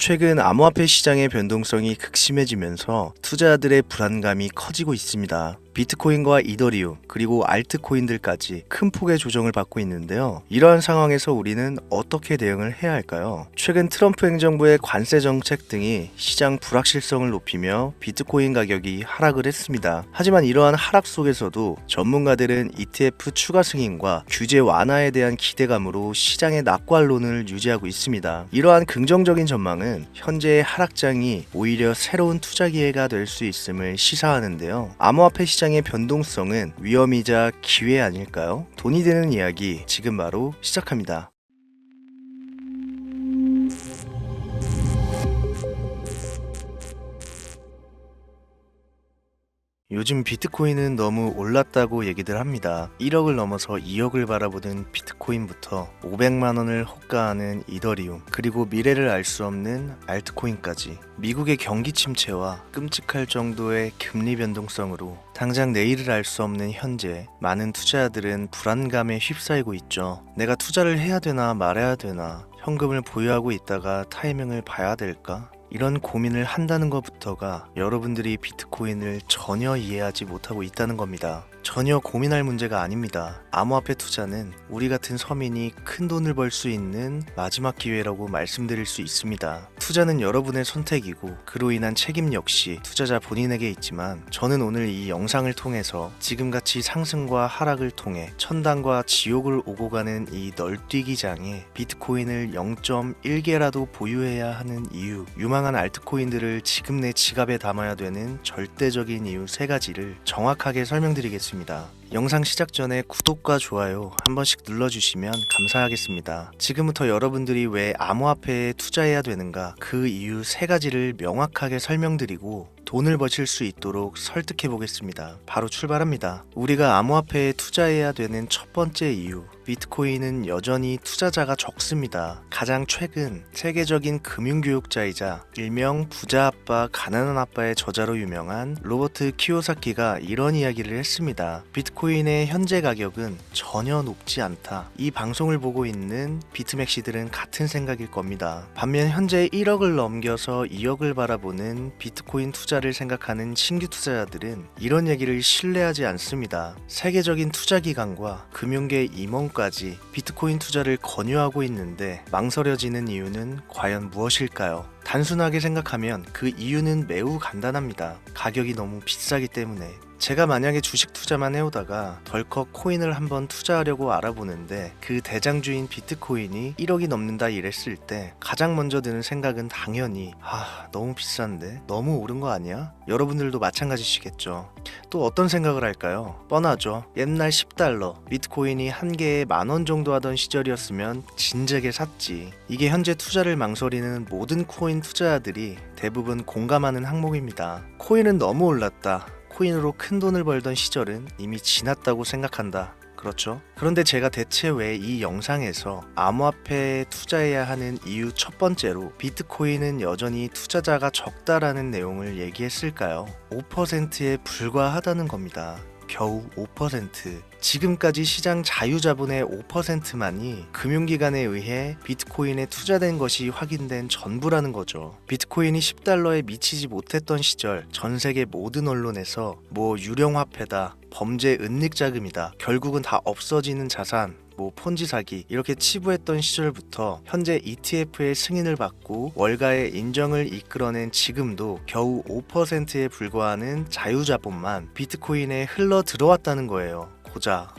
최근 암호화폐 시장의 변동성이 극심해지면서 투자자들의 불안감이 커지고 있습니다. 비트코인과 이더리움 그리고 알트코인들까지 큰 폭의 조정을 받고 있는데요. 이러한 상황에서 우리는 어떻게 대응을 해야 할까요? 최근 트럼프 행정부의 관세 정책 등이 시장 불확실성을 높이며 비트코인 가격이 하락을 했습니다. 하지만 이러한 하락 속에서도 전문가들은 ETF 추가 승인과 규제 완화에 대한 기대감으로 시장의 낙관론을 유지하고 있습니다. 이러한 긍정적인 전망은 현재의 하락장이 오히려 새로운 투자 기회가 될 수 있음을 시사하는데요. 암호화폐 시장의 변동성은 위험이자 기회 아닐까요? 돈이 되는 이야기 지금 바로 시작합니다. 요즘 비트코인은 너무 올랐다고 얘기들 합니다. 1억을 넘어서 2억을 바라보는 비트코인부터 500만 원을 호가하는 이더리움, 그리고 미래를 알 수 없는 알트코인까지 미국의 경기 침체와 끔찍할 정도의 금리 변동성으로 당장 내일을 알 수 없는 현재, 많은 투자자들은 불안감에 휩싸이고 있죠. 내가 투자를 해야 되나 말아야 되나, 현금을 보유하고 있다가 타이밍을 봐야 될까? 이런 고민을 한다는 것부터가 여러분들이 비트코인을 전혀 이해하지 못하고 있다는 겁니다. 전혀 고민할 문제가 아닙니다. 암호화폐 투자는 우리 같은 서민이 큰 돈을 벌 수 있는 마지막 기회라고 말씀드릴 수 있습니다. 투자는 여러분의 선택이고 그로 인한 책임 역시 투자자 본인에게 있지만, 저는 오늘 이 영상을 통해서 지금같이 상승과 하락을 통해 천당과 지옥을 오고 가는 이 널뛰기장에 비트코인을 0.1개라도 보유해야 하는 이유, 유망한 알트코인들을 지금 내 지갑에 담아야 되는 절대적인 이유 3가지를 정확하게 설명드리겠습니다. 영상 시작 전에 구독과 좋아요 한 번씩 눌러주시면 감사하겠습니다. 지금부터 여러분들이 왜 암호화폐에 투자해야 되는가, 그 이유 3가지를 명확하게 설명드리고 돈을 버실 수 있도록 설득해 보겠습니다. 바로 출발합니다. 우리가 암호화폐에 투자해야 되는 첫 번째 이유, 비트코인은 여전히 투자자가 적습니다. 가장 최근 세계적인 금융교육자이자 일명 부자 아빠 가난한 아빠의 저자로 유명한 로버트 키요사키가 이런 이야기를 했습니다. 비트코인의 현재 가격은 전혀 높지 않다. 이 방송을 보고 있는 비트맥시들은 같은 생각일 겁니다. 반면 현재 1억을 넘겨서 2억을 바라보는 비트코인 투자를 생각하는 신규 투자자들은 이런 얘기를 신뢰하지 않습니다. 세계적인 투자기관과 금융계 임원까지 비트코인 투자를 권유하고 있는데 망설여지는 이유는 과연 무엇일까요? 단순하게 생각하면 그 이유는 매우 간단합니다. 가격이 너무 비싸기 때문에. 제가 만약에 주식 투자만 해오다가 덜컥 코인을 한번 투자하려고 알아보는데 그 대장주인 비트코인이 1억이 넘는다 이랬을 때 가장 먼저 드는 생각은 당연히 너무 비싼데? 너무 오른 거 아니야? 여러분들도 마찬가지시겠죠. 또 어떤 생각을 할까요? 뻔하죠. 옛날 10달러, 비트코인이 한 개에 10,000원 정도 하던 시절이었으면 진작에 샀지. 이게 현재 투자를 망설이는 모든 코인 투자자들이 대부분 공감하는 항목입니다. 코인은 너무 올랐다. 코인으로 큰 돈을 벌던 시절은 이미 지났다고 생각한다. 그렇죠? 그런데 제가 대체 왜 이 영상에서 암호화폐에 투자해야 하는 이유 첫 번째로 비트코인은 여전히 투자자가 적다라는 내용을 얘기했을까요? 5%에 불과하다는 겁니다. 겨우 5%. 지금까지 시장 자유자본의 5%만이 금융기관에 의해 비트코인에 투자된 것이 확인된 전부라는 거죠. 비트코인이 10달러에 미치지 못했던 시절 전 세계 모든 언론에서 유령화폐다, 범죄 은닉자금이다, 결국은 다 없어지는 자산, 폰지 사기 이렇게 치부했던 시절부터 현재 ETF의 승인을 받고 월가의 인정을 이끌어낸 지금도 겨우 5%에 불과하는 자유자본만 비트코인에 흘러 들어왔다는 거예요.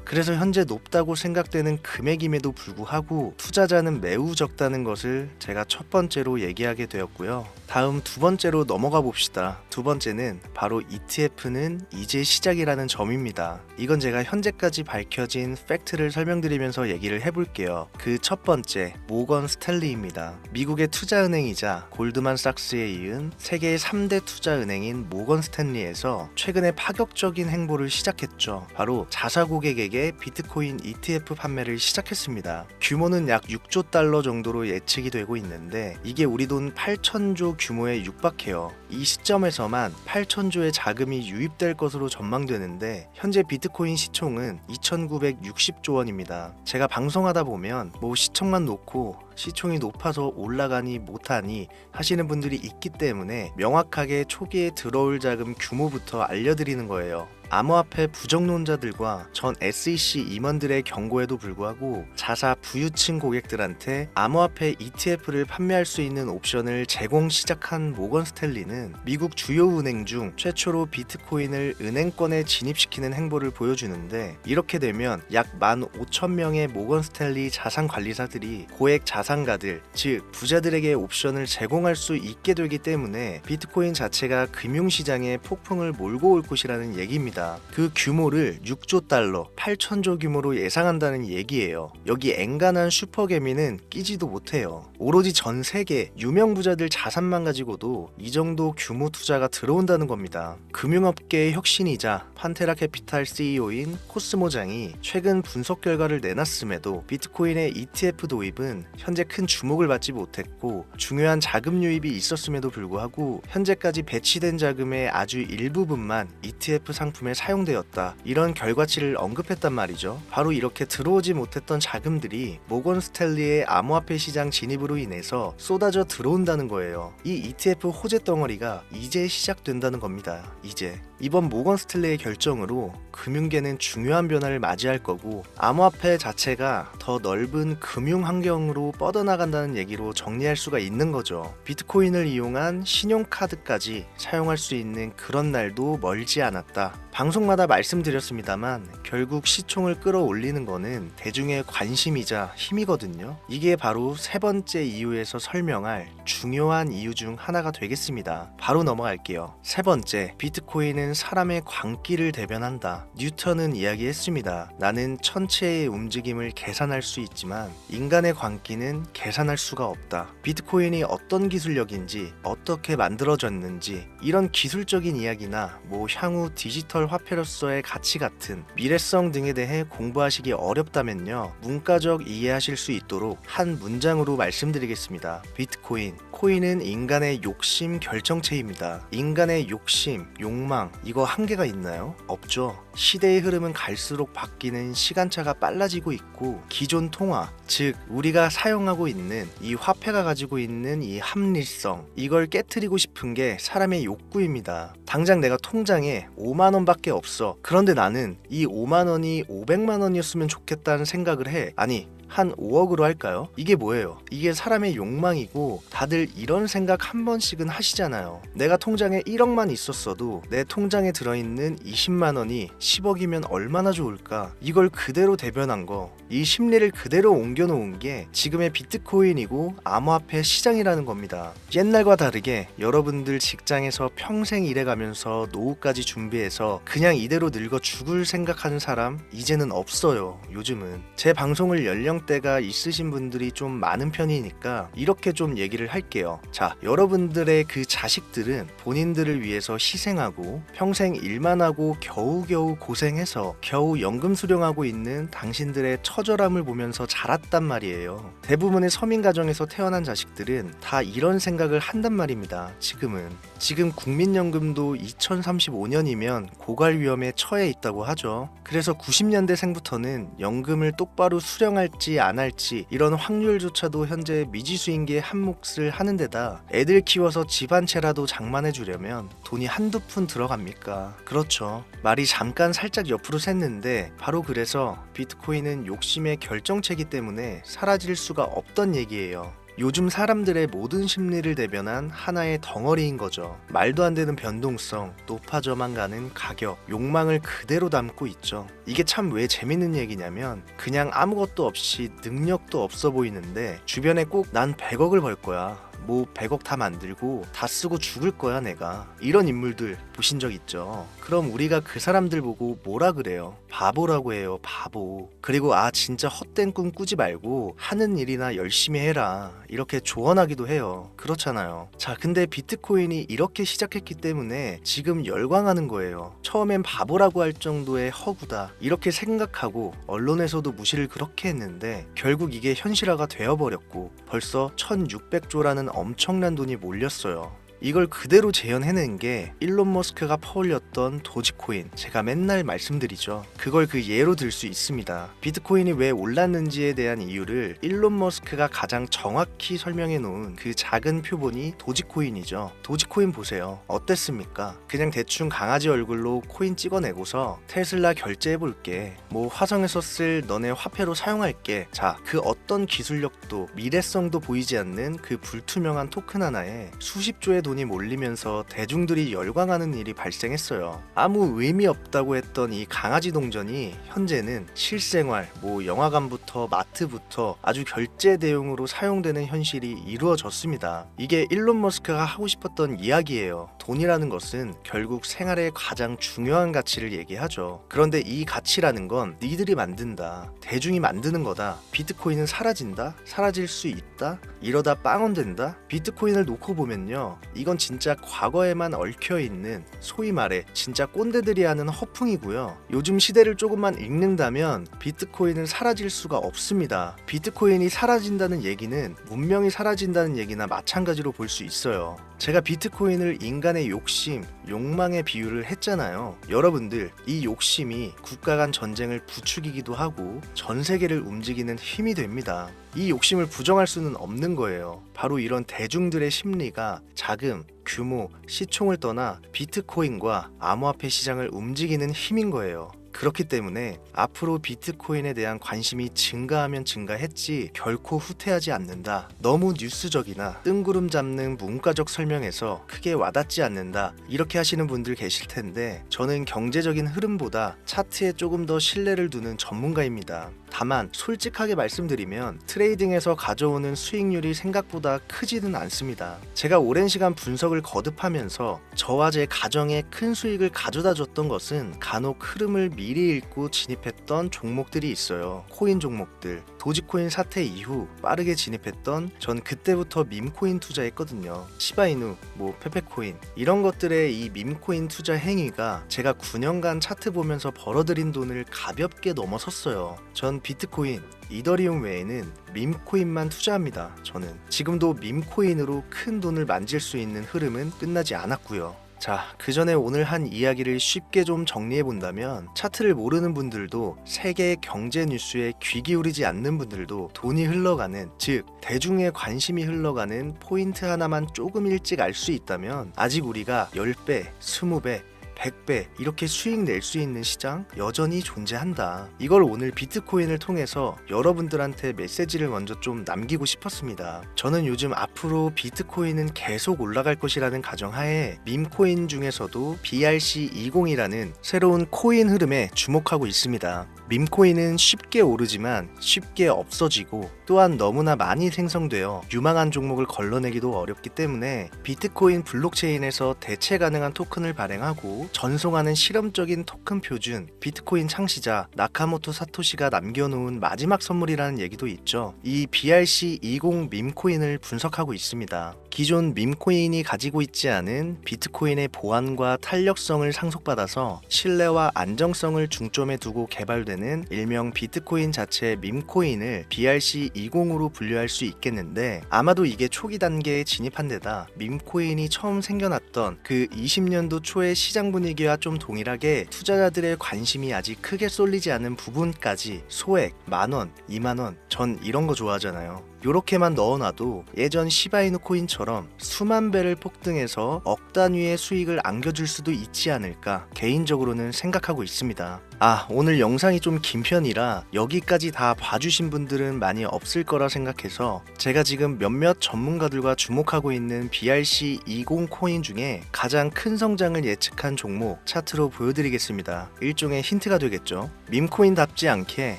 그래서 현재 높다고 생각되는 금액임에도 불구하고 투자자는 매우 적다는 것을 제가 첫 번째로 얘기하게 되었고요. 다음 두 번째로 넘어가 봅시다. 두 번째는 바로 ETF는 이제 시작이라는 점입니다. 이건 제가 현재까지 밝혀진 팩트를 설명드리면서 얘기를 해볼게요. 그 첫 번째, 모건 스탠리입니다. 미국의 투자은행이자 골드만삭스에 이은 세계의 3대 투자은행인 모건 스탠리에서 최근에 파격적인 행보를 시작했죠. 바로 자사 고객에게 비트코인 ETF 판매를 시작했습니다. 규모는 약 6조 달러 정도로 예측이 되고 있는데 이게 우리 돈 8천조 규모에 육박해요. 이 시점에서만 8천조의 자금이 유입될 것으로 전망되는데 현재 비트코인 시총은 2,960조 원입니다. 제가 방송하다 보면 시총만 놓고 시총이 높아서 올라가니 못하니 하시는 분들이 있기 때문에 명확하게 초기에 들어올 자금 규모부터 알려드리는 거예요. 암호화폐 부정론자들과 전 SEC 임원들의 경고에도 불구하고 자사 부유층 고객들한테 암호화폐 ETF를 판매할 수 있는 옵션을 제공 시작한 모건 스탠리는 미국 주요 은행 중 최초로 비트코인을 은행권에 진입시키는 행보를 보여주는데, 이렇게 되면 약 15,000명의 모건 스탠리 자산관리사들이 고액 자산가들, 즉 부자들에게 옵션을 제공할 수 있게 되기 때문에 비트코인 자체가 금융시장에 폭풍을 몰고 올 것이라는 얘기입니다. 그 규모를 6조 달러, 8천조 규모로 예상한다는 얘기예요. 여기 앵간한 슈퍼개미는 끼지도 못해요. 오로지 전 세계 유명 부자들 자산만 가지고도 이 정도 규모 투자가 들어온다는 겁니다. 금융업계의 혁신이자 판테라 캐피탈 CEO인 코스모장이 최근 분석 결과를 내놨음에도 비트코인의 ETF 도입은 현재 큰 주목을 받지 못했고, 중요한 자금 유입이 있었음에도 불구하고 현재까지 배치된 자금의 아주 일부분만 ETF 상품에 사용되었다, 이런 결과치를 언급했단 말이죠. 바로 이렇게 들어오지 못했던 자금들이 모건 스탠리의 암호화폐 시장 진입으로 인해서 쏟아져 들어온다는 거예요. 이 ETF 호재 덩어리가 이제 시작된다는 겁니다. 이제 이번 모건 스탠리의 결정으로 금융계는 중요한 변화를 맞이할 거고, 암호화폐 자체가 더 넓은 금융 환경으로 뻗어나간다는 얘기로 정리할 수가 있는 거죠. 비트코인을 이용한 신용카드까지 사용할 수 있는 그런 날도 멀지 않았다. 방송마다 말씀드렸습니다만 결국 시총을 끌어올리는 거는 대중의 관심이자 힘이거든요. 이게 바로 세 번째 이유에서 설명할 중요한 이유 중 하나가 되겠습니다. 바로 넘어갈게요. 세 번째, 비트코인은 사람의 광기를 대변한다. 뉴턴은 이야기했습니다. 나는 천체의 움직임을 계산할 수 있지만 인간의 광기는 계산할 수가 없다. 비트코인이 어떤 기술력인지, 어떻게 만들어졌는지, 이런 기술적인 이야기나 향후 디지털 화폐로서의 가치 같은 미래성 등에 대해 공부하시기 어렵다면요, 문과적 이해하실 수 있도록 한 문장으로 말씀드리겠습니다. 비트코인, 코인은 인간의 욕심 결정체입니다. 인간의 욕심, 욕망, 이거 한계가 있나요? 없죠. 시대의 흐름은 갈수록 바뀌는 시간차가 빨라지고 있고, 기존 통화, 즉 우리가 사용하고 있는 이 화폐가 가지고 있는 이 합리성, 이걸 깨트리고 싶은 게 사람의 욕구입니다. 당장 내가 통장에 5만 원밖에 없어. 그런데 나는 이 5만 원이 500만 원이었으면 좋겠다는 생각을 해. 아니, 한 5억으로 할까요? 이게 뭐예요? 이게 사람의 욕망이고, 다들 이런 생각 한 번씩은 하시잖아요. 내가 통장에 1억만 있었어도 내 통장에 들어있는 20만 원이 10억이면 얼마나 좋을까? 이걸 그대로 대변한 거, 이 심리를 그대로 옮겨놓은 게 지금의 비트코인이고 암호화폐 시장이라는 겁니다. 옛날과 다르게 여러분들 직장에서 평생 일해가면서 노후까지 준비해서 그냥 이대로 늙어 죽을 생각하는 사람 이제는 없어요. 요즘은 제 방송을 연령대가 있으신 분들이 좀 많은 편이니까 이렇게 좀 얘기를 할게요. 자, 여러분들의 그 자식들은 본인들을 위해서 희생하고 평생 일만 하고 겨우겨우 고생해서 겨우 연금 수령하고 있는 당신들의 처절함을 보면서 자랐단 말이에요. 대부분의 서민 가정에서 태어난 자식들은 다 이런 생각을 한단 말입니다. 지금 국민연금도 2035년이면 고갈 위험에 처해 있다고 하죠. 그래서 90년대생부터는 연금을 똑바로 수령할지 안 할지 이런 확률조차도 현재 미지수인 게 한 몫을 하는 데다 애들 키워서 집 한 채라도 장만해 주려면 돈이 한두 푼 들어갑니까? 그렇죠. 말이 잠깐 살짝 옆으로 샜는데 바로 그래서 비트코인은 욕심의 결정체이기 때문에 사라질 수가 없던 얘기예요. 요즘 사람들의 모든 심리를 대변한 하나의 덩어리인 거죠. 말도 안 되는 변동성, 높아져만 가는 가격, 욕망을 그대로 담고 있죠. 이게 참 왜 재밌는 얘기냐면 그냥 아무것도 없이 능력도 없어 보이는데 주변에 꼭 난 100억을 벌 거야, 100억 다 만들고 다 쓰고 죽을 거야 내가, 이런 인물들 보신 적 있죠? 그럼 우리가 그 사람들 보고 뭐라 그래요? 바보라고 해요, 바보. 그리고 진짜 헛된 꿈 꾸지 말고 하는 일이나 열심히 해라, 이렇게 조언하기도 해요. 그렇잖아요. 자, 근데 비트코인이 이렇게 시작했기 때문에 지금 열광하는 거예요. 처음엔 바보라고 할 정도의 허구다 이렇게 생각하고 언론에서도 무시를 그렇게 했는데 결국 이게 현실화가 되어버렸고 벌써 1600조라는 엄청난 돈이 몰렸어요. 이걸 그대로 재현해낸 게 일론 머스크가 퍼올렸던 도지코인, 제가 맨날 말씀드리죠. 그걸 그 예로 들 수 있습니다. 비트코인이 왜 올랐는지에 대한 이유를 일론 머스크가 가장 정확히 설명해 놓은 그 작은 표본이 도지코인이죠. 도지코인 보세요. 어땠습니까? 그냥 대충 강아지 얼굴로 코인 찍어내고서 테슬라 결제해볼게, 뭐 화성에서 쓸 너네 화폐로 사용할게, 자, 그 어떤 기술력도 미래성도 보이지 않는 그 불투명한 토큰 하나에 수십 조의 돈이 몰리면서 대중들이 열광하는 일이 발생했어요. 아무 의미 없다고 했던 이 강아지 동전이 현재는 실생활, 뭐 영화관부터 마트부터 아주 결제 대용으로 사용되는 현실이 이루어졌습니다. 이게 일론 머스크가 하고 싶었던 이야기예요. 돈이라는 것은 결국 생활의 가장 중요한 가치를 얘기하죠. 그런데 이 가치라는 건 니들이 만든다, 대중이 만드는 거다. 비트코인은 사라진다? 사라질 수 있다? 이러다 빵원된다? 비트코인을 놓고 보면요, 이건 진짜 과거에만 얽혀있는, 소위 말해 진짜 꼰대들이 하는 허풍이고요. 요즘 시대를 조금만 읽는다면 비트코인은 사라질 수가 없습니다. 비트코인이 사라진다는 얘기는 문명이 사라진다는 얘기나 마찬가지로 볼 수 있어요. 제가 비트코인을 인간의 욕심, 욕망에 비유를 했잖아요. 여러분들, 이 욕심이 국가 간 전쟁을 부추기기도 하고 전 세계를 움직이는 힘이 됩니다. 이 욕심을 부정할 수는 없는 거예요. 바로 이런 대중들의 심리가 자금, 규모, 시총을 떠나 비트코인과 암호화폐 시장을 움직이는 힘인 거예요. 그렇기 때문에 앞으로 비트코인에 대한 관심이 증가하면 증가했지 결코 후퇴하지 않는다. 너무 뉴스적이나 뜬구름 잡는 문과적 설명에서 크게 와닿지 않는다, 이렇게 하시는 분들 계실 텐데, 저는 경제적인 흐름보다 차트에 조금 더 신뢰를 두는 전문가입니다. 다만 솔직하게 말씀드리면 트레이딩에서 가져오는 수익률이 생각보다 크지는 않습니다. 제가 오랜 시간 분석을 거듭하면서 저와 제 가정에 큰 수익을 가져다 줬던 것은 간혹 흐름을 미리 읽고 진입했던 종목들이 있어요. 코인 종목들. 도지코인 사태 이후 빠르게 진입했던, 전 그때부터 밈코인 투자했거든요. 시바이누, 뭐 페페코인, 이런 것들의 이 밈코인 투자 행위가 제가 9년간 차트 보면서 벌어들인 돈을 가볍게 넘어섰어요. 전 비트코인, 이더리움 외에는 밈코인만 투자합니다. 저는 지금도 밈코인으로 큰 돈을 만질 수 있는 흐름은 끝나지 않았고요. 자, 그 전에 오늘 한 이야기를 쉽게 좀 정리해 본다면, 차트를 모르는 분들도, 세계 경제 뉴스에 귀 기울이지 않는 분들도 돈이 흘러가는, 즉 대중의 관심이 흘러가는 포인트 하나만 조금 일찍 알 수 있다면 아직 우리가 10배, 20배, 100배 이렇게 수익 낼 수 있는 시장 여전히 존재한다. 이걸 오늘 비트코인을 통해서 여러분들한테 메시지를 먼저 좀 남기고 싶었습니다. 저는 요즘 앞으로 비트코인은 계속 올라갈 것이라는 가정하에 밈코인 중에서도 BRC20이라는 새로운 코인 흐름에 주목하고 있습니다. 밈코인은 쉽게 오르지만 쉽게 없어지고, 또한 너무나 많이 생성되어 유망한 종목을 걸러내기도 어렵기 때문에 비트코인 블록체인에서 대체 가능한 토큰을 발행하고 전송하는 실험적인 토큰 표준, 비트코인 창시자 나카모토 사토시가 남겨놓은 마지막 선물이라는 얘기도 있죠. 이 BRC20 밈코인을 분석하고 있습니다. 기존 밈코인이 가지고 있지 않은 비트코인의 보안과 탄력성을 상속받아서 신뢰와 안정성을 중점에 두고 개발되는 일명 비트코인 자체의 밈코인을 BRC20으로 분류할 수 있겠는데, 아마도 이게 초기 단계에 진입한 데다 밈코인이 처음 생겨났던 그 20년도 초의 시장 분위기와 좀 동일하게 투자자들의 관심이 아직 크게 쏠리지 않은 부분까지 소액, 만원, 2만원, 전 이런 거 좋아하잖아요. 요렇게만 넣어놔도 예전 시바이누 코인처럼 수만 배를 폭등해서 억 단위의 수익을 안겨줄 수도 있지 않을까 개인적으로는 생각하고 있습니다. 오늘 영상이 좀 긴 편이라 여기까지 다 봐주신 분들은 많이 없을 거라 생각해서 제가 지금 몇몇 전문가들과 주목하고 있는 BRC20 코인 중에 가장 큰 성장을 예측한 종목 차트로 보여드리겠습니다. 일종의 힌트가 되겠죠. 밈코인답지 않게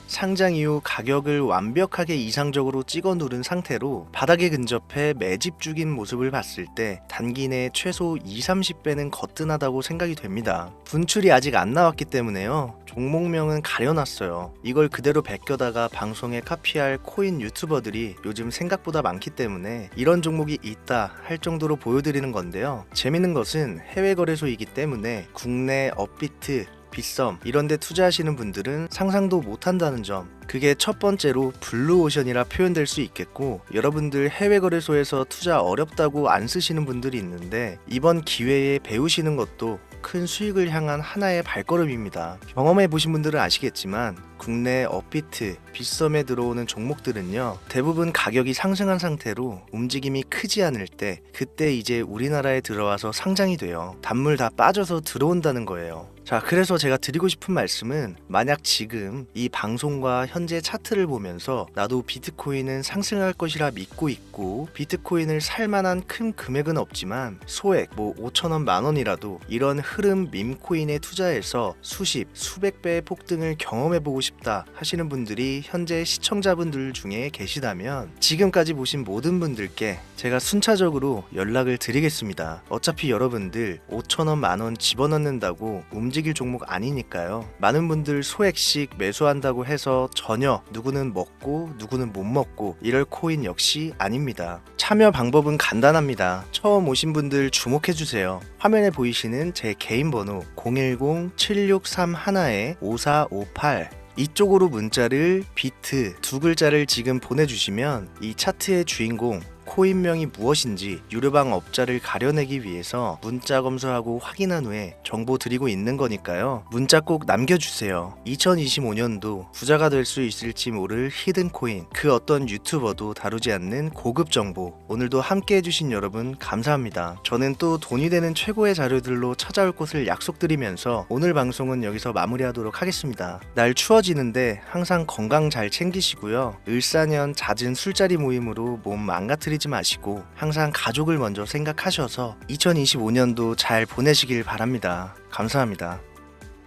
상장 이후 가격을 완벽하게 이상적으로 찍어 누른 상태로 바닥에 근접해 매집 중인 모습을 봤을 때 단기 내에 최소 20-30배는 거뜬하다고 생각이 됩니다. 분출이 아직 안 나왔기 때문에요. 종목명은 가려놨어요. 이걸 그대로 베껴다가 방송에 카피할 코인 유튜버들이 요즘 생각보다 많기 때문에 이런 종목이 있다 할 정도로 보여드리는 건데요. 재밌는 것은 해외 거래소이기 때문에 국내 업비트, 빗썸 이런 데 투자하시는 분들은 상상도 못한다는 점, 그게 첫 번째로 블루오션이라 표현될 수 있겠고, 여러분들 해외 거래소에서 투자 어렵다고 안 쓰시는 분들이 있는데 이번 기회에 배우시는 것도 큰 수익을 향한 하나의 발걸음입니다. 경험해 보신 분들은 아시겠지만 국내 업비트, 빗썸에 들어오는 종목들은요, 대부분 가격이 상승한 상태로 움직임이 크지 않을 때, 그때 이제 우리나라에 들어와서 상장이 돼요. 단물 다 빠져서 들어온다는 거예요. 자, 그래서 제가 드리고 싶은 말씀은, 만약 지금 이 방송과 현재 차트를 보면서 나도 비트코인은 상승할 것이라 믿고 있고 비트코인을 살 만한 큰 금액은 없지만 소액 5천원 만원이라도 이런 흐름 밈코인에 투자해서 수십 수백 배의 폭등을 경험해 보고 싶다 하시는 분들이 현재 시청자분들 중에 계시다면 지금까지 보신 모든 분들께 제가 순차적으로 연락을 드리겠습니다. 어차피 여러분들 5천원 만원 집어넣는다고 움직일 종목 아니니까요. 많은 분들 소액씩 매수한다고 해서 전혀 누구는 먹고 누구는 못 먹고 이럴 코인 역시 아닙니다. 참여 방법은 간단합니다. 처음 오신 분들 주목해주세요. 화면에 보이시는 제 개인 번호 010-7631-5458 이쪽으로 문자를 비트 두 글자를 지금 보내주시면 이 차트의 주인공 코인명이 무엇인지 유료방 업자를 가려내기 위해서 문자 검수하고 확인한 후에 정보 드리고 있는 거니까요. 문자 꼭 남겨주세요. 2025년도 부자가 될 수 있을지 모를 히든코인, 그 어떤 유튜버도 다루지 않는 고급 정보, 오늘도 함께 해주신 여러분 감사합니다. 저는 또 돈이 되는 최고의 자료들로 찾아올 것을 약속드리면서 오늘 방송은 여기서 마무리하도록 하겠습니다. 날 추워지는데 항상 건강 잘 챙기시고요. 을사년 잦은 술자리 모임으로 몸 망가뜨리지 마시고 항상 가족을 먼저 생각하셔서 2025년도 잘 보내시길 바랍니다. 감사합니다.